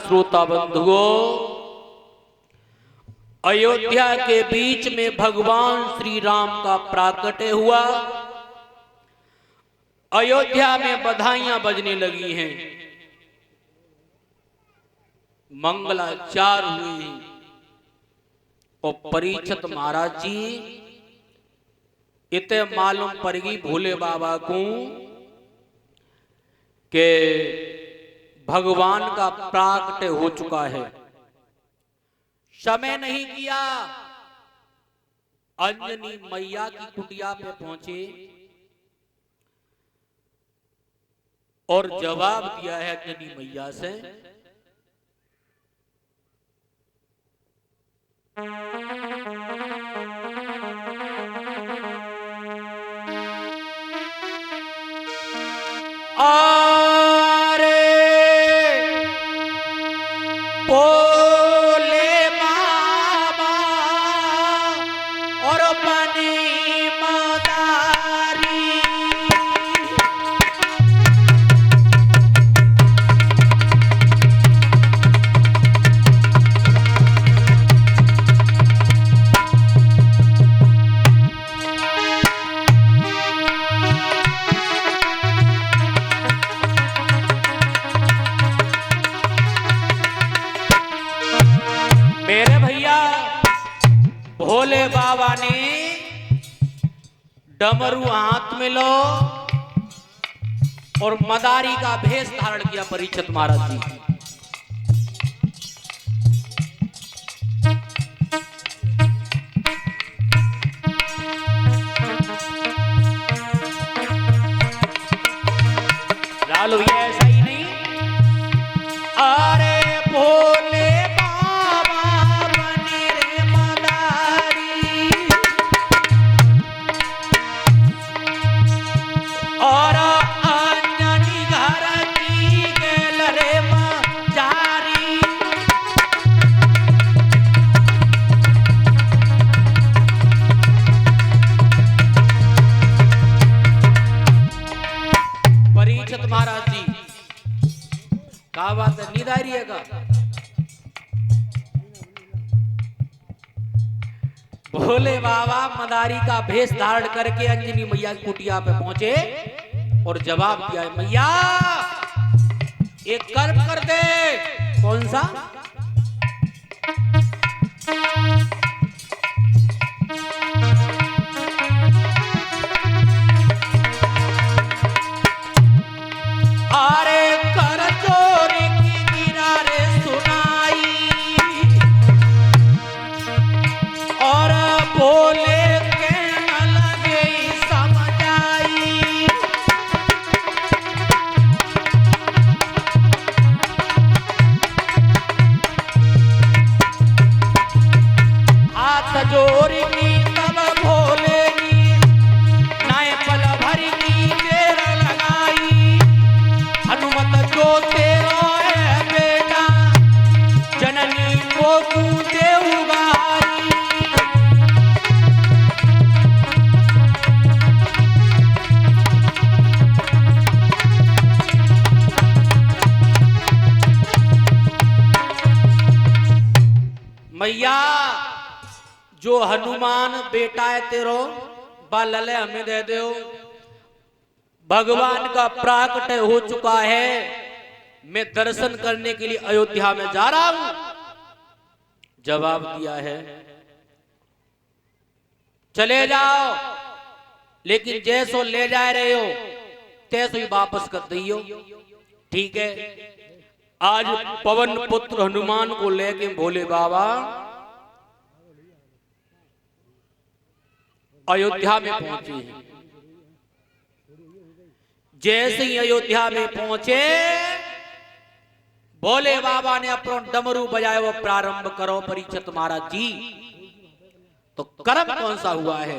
श्रोता बंधुओं, अयोध्या के बीच में भगवान श्री राम का प्राकट्य हुआ। अयोध्या में बधाइयां बजने लगी हैं, मंगलाचार हुए और परीक्षित महाराज जी इतने मालूम पड़ेगी भोले बाबा को कि भगवान का प्राकट्य हो चुका है। समय नहीं किया, अंजनी मैया की कुटिया पे पहुंचे और जवाब दिया है अंजनी मैया से। अरे भोले बाबा और बनी मदारी, मेरे भैया भोले बाबा ने डमरू हाथ में लो और मदारी का भेष धारण किया परीक्षित महाराज जी। लालू ये ऐसा ही नहीं, अरे भोले बाबा बने रे मदारी और अंजनी घर की गेल रे मजारी। परीक्षित महाराज जी क्या बात है, नींद आ रही है का? भोले बाबा मदारी का भेष धारण करके अंजनी मैया की कुटिया पे पहुंचे और जवाब दिया है, मैया एक कर्म कर दे। कौन सा? अरे कर चोरी की गिरा रे सुनाई और बोले के न लगे समझाई। हाथ जोड़ी की तब भोले की नाय पल भरी की देर लगाई। हनुमत जो तेरो है बेटा जननी को तू देवगाई। मैया जो हनुमान बेटा है तेरो बालले हमें दे दो, भगवान का प्राकट्य हो चुका है, मैं दर्शन करने के लिए अयोध्या में जा रहा हूं। जवाब दिया है चले जाओ, लेकिन जैसो ले जा रहे हो तैसो ही वापस कर दियो। ठीक है, आज पवन पुत्र हनुमान को लेके भोले बाबा अयोध्या में पहुंचे हैं। जैसे ही अयोध्या में पहुंचे भोले बाबा ने अपना डमरू बजाया, वो प्रारंभ करो परीक्षित महाराज जी। तो कर्म कौन सा हुआ है?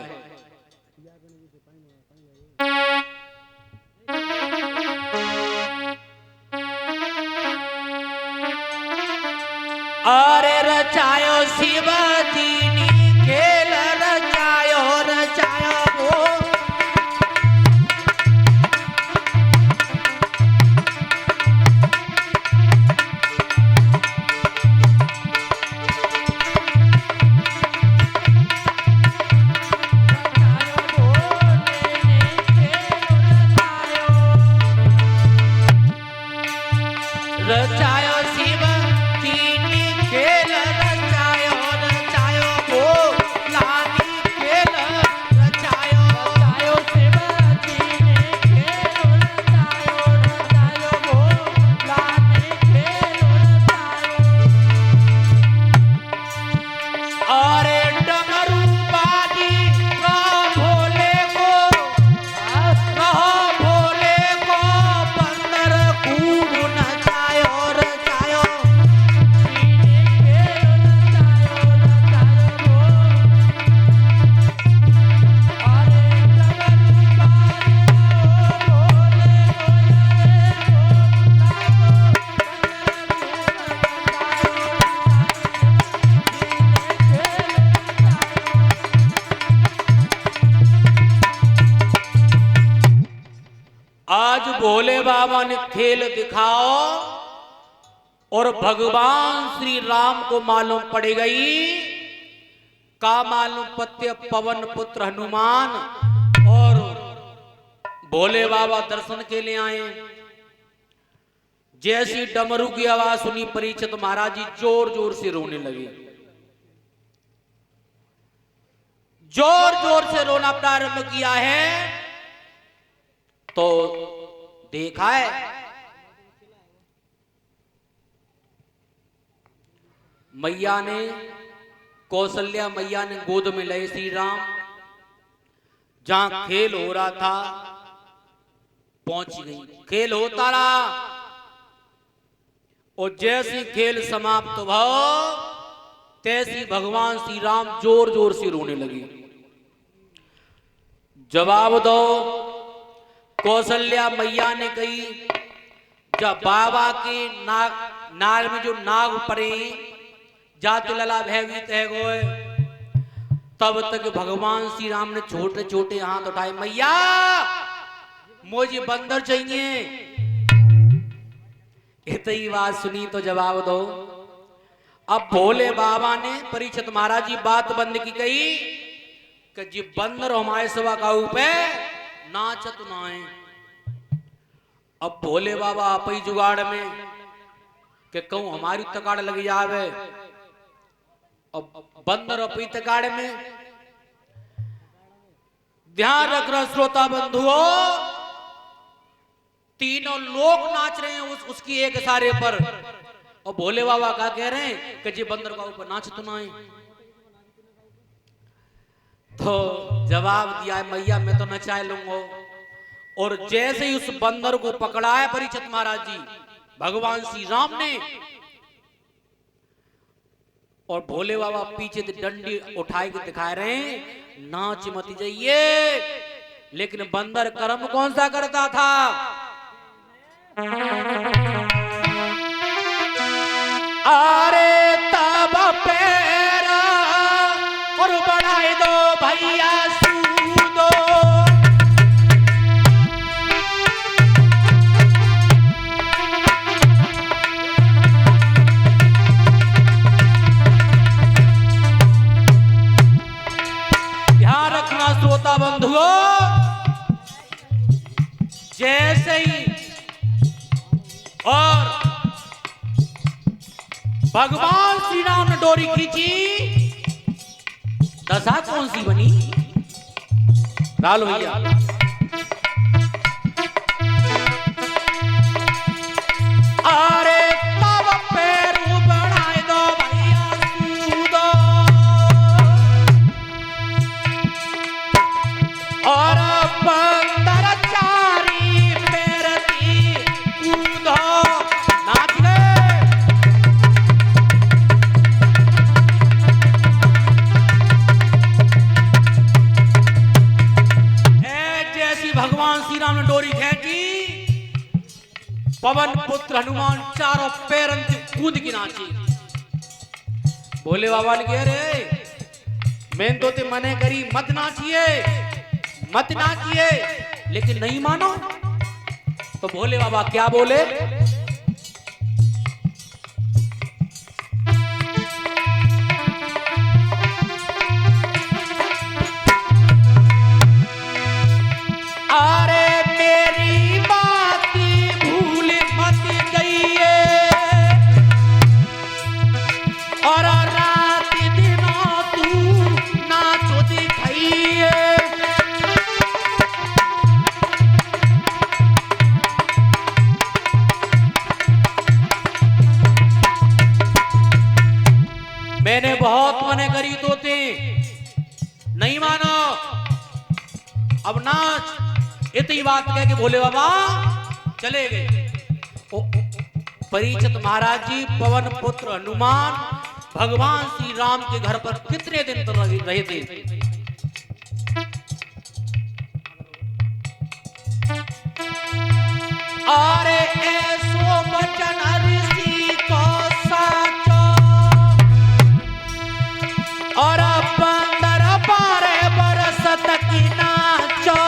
अरे रचायो शिवाजी नी खेल रचायो रचायो बाबा ने खेल दिखाओ और भगवान श्री राम को मालूम पड़ गई का मालूम पत्य पवन पुत्र हनुमान और भोले बाबा दर्शन के लिए आए। जैसी डमरू की आवाज सुनी परीक्षित महाराज जी जोर जोर से रोने लगे, जोर जोर से रोना प्रारंभ किया है। तो देखा है मैया ने, कौशल्या मैया ने गोद में लए श्री राम, जहां खेल हो रहा था पहुंच गई। खेल होता रहा और जैसी खेल समाप्त हुआ तैसी भगवान श्री राम जोर जोर से रोने लगे। जवाब दो। कौशल्या मैया ने कही जब बाबा के नाग में जो नाग पड़े जात लला भयभीत है गोए, तब तक भगवान श्री राम ने छोटे छोटे हाथ उठाए, मैया मुझे बंदर चाहिए। इतनी बात सुनी तो जवाब दो। अब भोले बाबा ने परीक्षित महाराज जी बात बंद की कही कि जी बंदर हमारे सवा का ऊपर नाचत नाए। अब भोले बाबा अपई जुगाड़ में कि कहूं हमारी तकाड़ लग जावे, अब बंदर अपई तकाड़ में। ध्यान रखना श्रोता बंधुओं, तीनों लोग नाच रहे हैं उसकी एक इशारे पर, और भोले बाबा क्या कह रहे हैं कि जी बंदर का ऊपर नाच तो ना। तो जवाब दिया है मैया मैं तो नचा लूंगा। और जैसे ही उस बंदर को पकड़ा है परीक्षित महाराज जी भगवान श्री राम ने, और भोले बाबा पीछे से डंडी उठाए के दिखा रहे हैं नाच मत जाइए। लेकिन बंदर कर्म कौन सा करता था? अरे तब पैरा और बढ़ाए दो भैया सूदो। ध्यान रखना श्रोता बंधुओं, जैसे ही और भगवान श्री राम ने डोरी खींची, दशा कौन सी बनी? डालो भैया। अरे तब पैरू बढ़ाए दो भैया कूदो, और बंदर चारी पैर की कूदो। नाच गए। भगवान श्री राम ने डोरी खींची, पवन पुत्र हनुमान चारों पैरन से कूद की नाची। भोले बाबा ने कह रहे मैं तो ते मने करी मत नाचिए मत नाचिए, लेकिन नहीं मानो। तो भोले बाबा क्या बोले? अरे मेरी बात भूल मत गईए, और रात दिनों तू नाचो दिखाइए। मैंने बहुत मने करी तो थे, नहीं मानो, अब नाच। इतनी बात कह के भोले बाबा चले गए। परीक्षित महाराज जी पवन पुत्र हनुमान भगवान श्री राम के घर पर कितने दिन तक रहे थे? अरे ऐसो बचन ऋषि को साचो, और बंदर 12 बरस तक नाचो।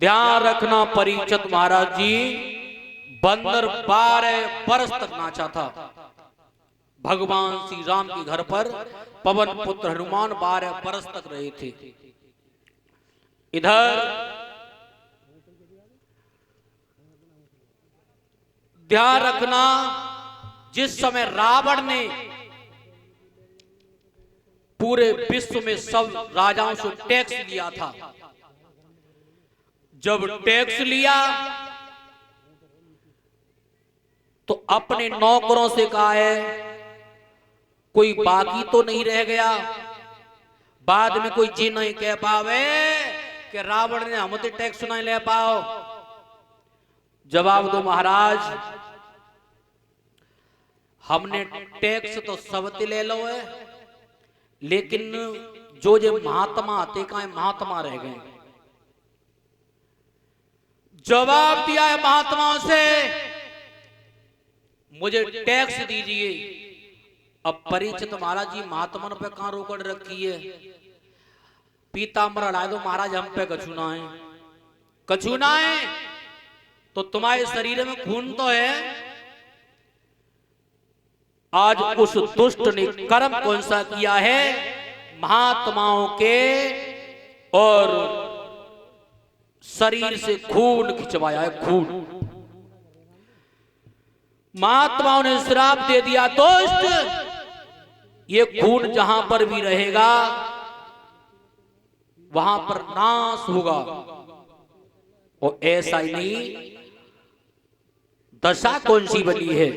ध्यान रखना परीक्षित महाराज जी बंदर 12 वर्ष तक नाचा था। भगवान श्री राम के घर पर पवन पुत्र हनुमान 12 वर्ष तक रहे थे। इधर ध्यान रखना, जिस समय रावण ने पूरे विश्व में सब राजाओं से टैक्स लिया था, जब टैक्स लिया तो अपने नौकरों से कहा है कोई बाकी तो नहीं रह गया, बाद में कोई जी नहीं कह पावे कि रावण ने हम तो टैक्स नहीं ले पाओ। जवाब दो महाराज, हमने टैक्स तो सबते ले लो है, लेकिन जो महात्मा आते का महात्मा रह गए। जवाब दिया है महात्माओं से मुझे टैक्स दीजिए। अब परीक्षित महाराज जी महात्मा पे कहां रोकड़ रखी है, पीताम्बर हटा दो महाराज, हम पे कछुना है, कछुना है तो तुम्हारे शरीर में खून तो है। आज उस दुष्ट ने कर्म कौन सा किया है, महात्माओं के और शरीर से खून खिंचवाया है, खून। महात्माओं ने श्राप दे दिया, दोस्त ये खून जहां पर भी रहेगा वहां पर नाश होगा। और ऐसा ही नहीं, दशा कौन सी बनी है,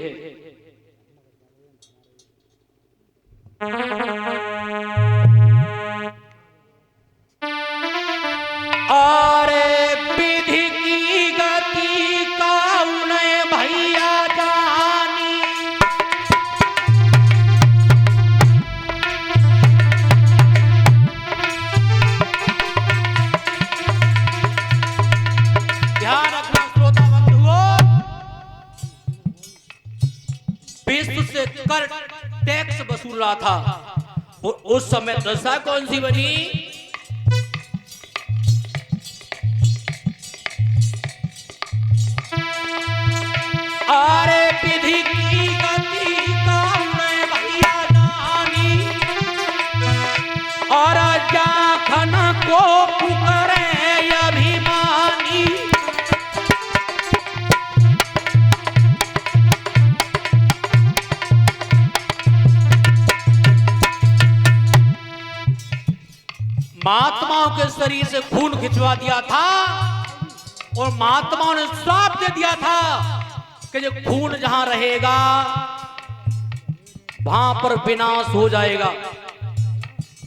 अरे विधि की गति कौन भैया जानी, ध्यान रखना श्रोता बंधुओं, विश्व से कर टैक्स वसूल रहा था और उस समय दशा कौन सी बनी, अरे विधि की गति कौन भैया जानी, और जाखन को पुकारे अभिमानी। महात्माओं के शरीर से खून खिंचवा दिया था और महात्माओं ने श्राप दे दिया था कि जो खून जहां रहेगा वहां पर विनाश हो जाएगा।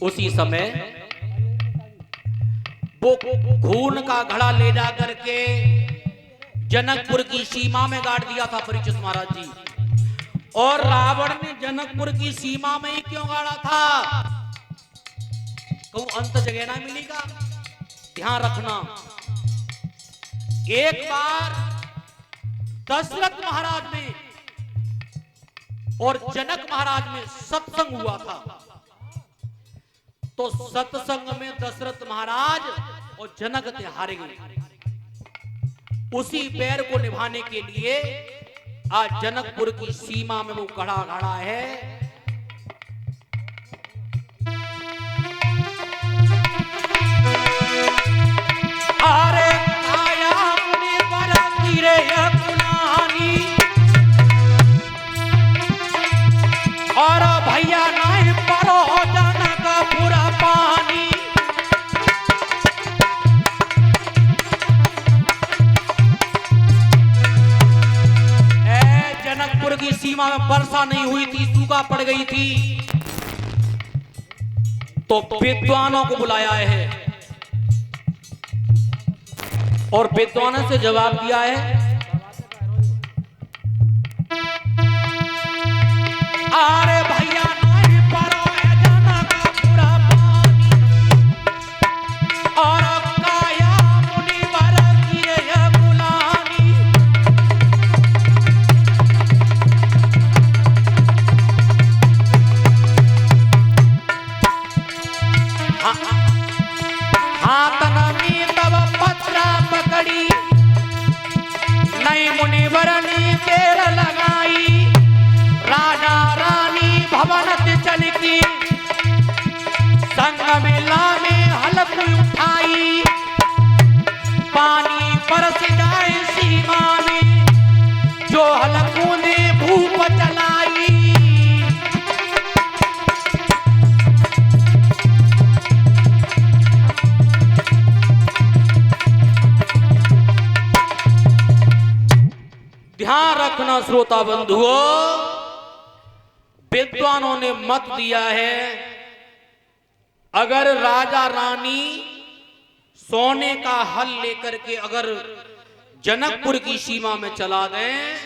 उसी समय वो खून का घड़ा ले जा करके जनकपुर की सीमा में गाड़ दिया था परीक्षित महाराज जी। और रावण ने जनकपुर की सीमा में ही क्यों गाड़ा था, कहूं अंत जगह ना मिलेगा। ध्यान रखना, एक बार दशरथ महाराज में और जनक महाराज में सत्संग हुआ था, तो सत्संग में दशरथ महाराज और जनक थे हारे गए। उसी बैर को निभाने के लिए आज जनकपुर की सीमा में वो घड़ा खड़ा है। अरे आया मुनि पर गिरे अकुलानी, और भैया नहीं परो जनक पूरा पानी। जनकपुर की सीमा में वर्षा नहीं हुई थी, सूखा पड़ गई थी, तो विद्वानों को बुलाया है और विद्वानों से जवाब दिया है, अरे भैया नहीं परो जनक पूरा पानी, और काया मुनि वर गिरे गुलानी। हाथ नमी तब पत्रा ध्यान रखना श्रोता बंधुओं, विद्वानों ने मत दिया है अगर राजा रानी सोने का हल लेकर के अगर जनकपुर की सीमा में चला दें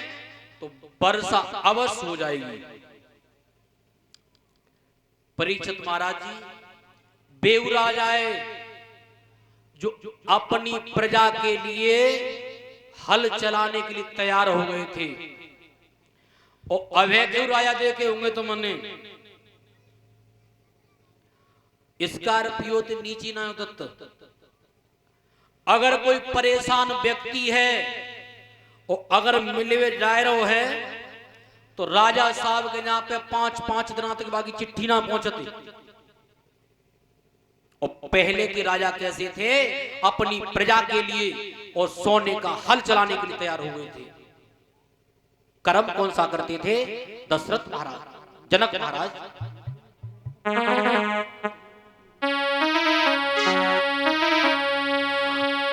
तो वर्षा अवश्य हो जाएगी। परीक्षित महाराज जी बेऊराज आए जो अपनी प्रजा के लिए हल चलाने के लिए तैयार हो गए थे, और अभय देव राजा देखे होंगे तो मने स्कॉर्पियो तो नीचे ना दत्त। अगर कोई परेशान व्यक्ति है और अगर मिलवे जायरो है तो राजा साहब के यहाँ पे 5-5 दिन तक बाकी चिट्ठी ना पहुंचती। और पहले के राजा कैसे थे, अपनी प्रजा के लिए और सोने का हल चलाने के लिए तैयार हो गए थे। कर्म कौन सा करते थे? दशरथ महाराज, जनक महाराज।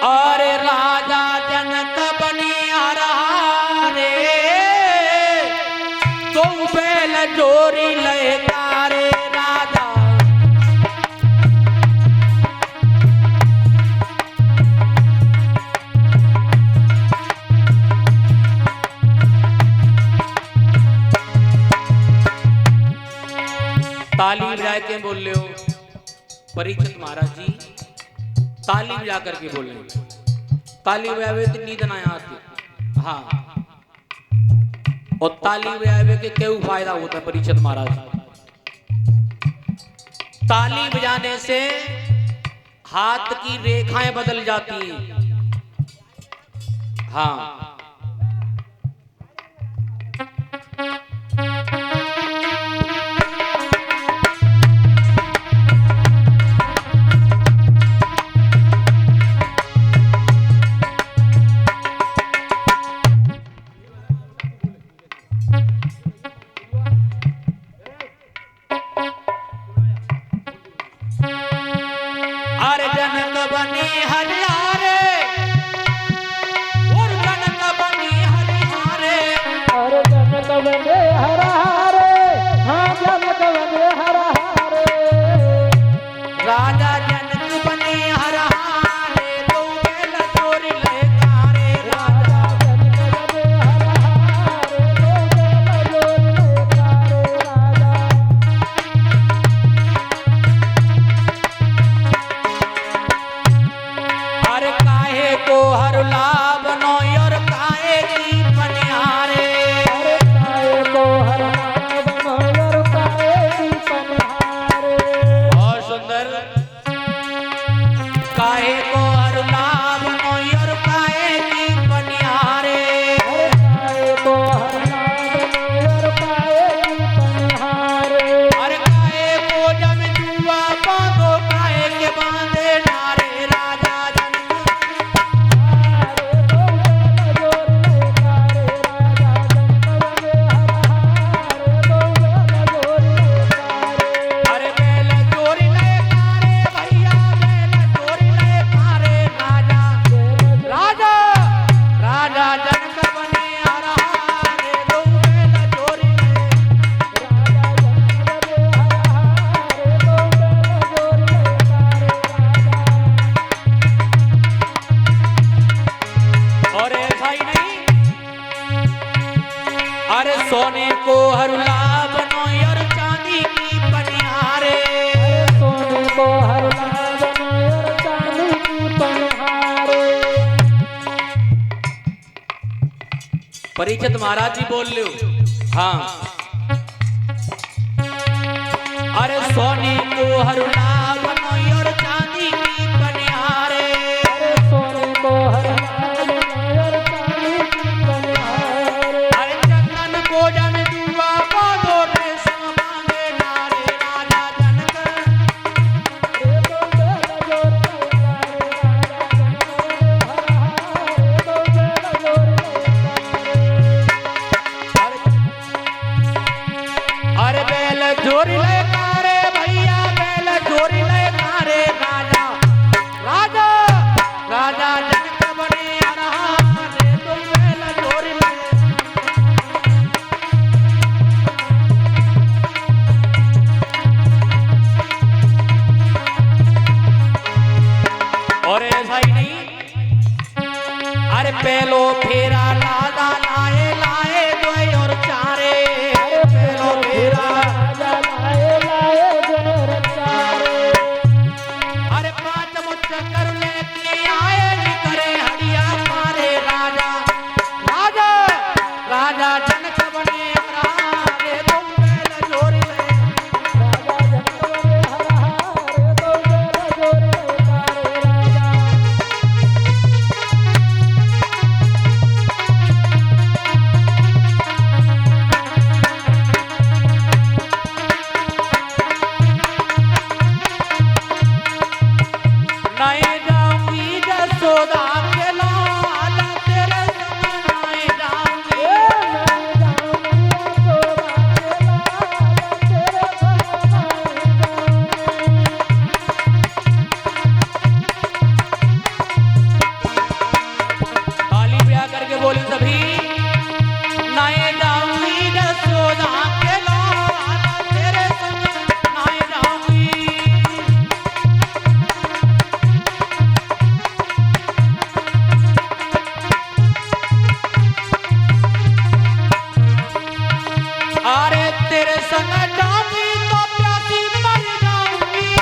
अरे राजा जनक बनिया रहा रे, तो बैल जोरी लेता रे राजा। ताली बजा के बोल रहे हो परीक्षित महाराज जी, ताली बजा करके बोल रहे हो। ताली बजावे तो नींद ना आती। हाँ, और ताली बजावे के क्या फायदा होता है परीक्षित महाराज? ताली बजाने से हाथ की रेखाएं बदल जाती हैं। हाँ, सोने को हरुला बनो और चांदी की पनिहारे, सोने को हरुला बनो और चांदी की पनिहारे। परीक्षित महाराज जी बोल लो। हाँ, अरे सोने को हरुला बनो और चांदी की पनिहारे, अरे सोने को हरुला बनो और चांदी की पनिहारे। अरे चंदन को जम दुआ बांधो रे सामांगे नारे राजा जनक, रे तो बेला जोर अरे बैल जोरी ले कारे भैया, बैल जोरी अरे पहलो फेरा लादा लाए लाए दो और चारे पहलो फेरा अरे पांचम चक्कर लेके आए करे हड़िया मारे राजा राजा राजा जनक बने हरारे तुम बेल जोर नहीं जाऊंगी जसोदा के लाल तेरे संग नहीं जाऊंगी ताली ब्याह करके बोली सभी नहीं जाऊंगी जसोदा के लाल तेरे संग नहीं जाऊंगी अरे तेरे संग जाऊंगी तो प्यासी मर जाऊंगी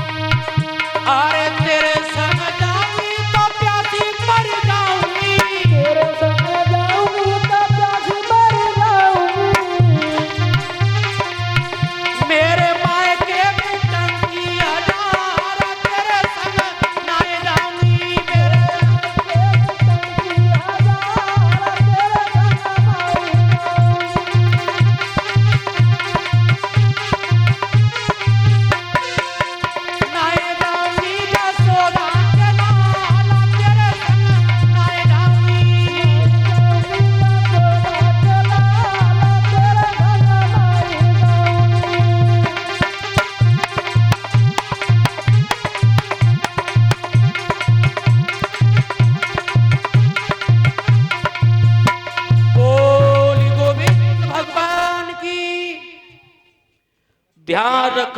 अरे तेरे संग जाऊंगी तो प्यासी मर जाऊंगी मेरे मायके में टंकी हजार तेरे संग नहीं जाऊंगी मेरे नहीं जाऊंगी जसोदा के लाल तेरे संग नहीं जाऊंगी बोली गोविंद भगवान की ध्यान रखना।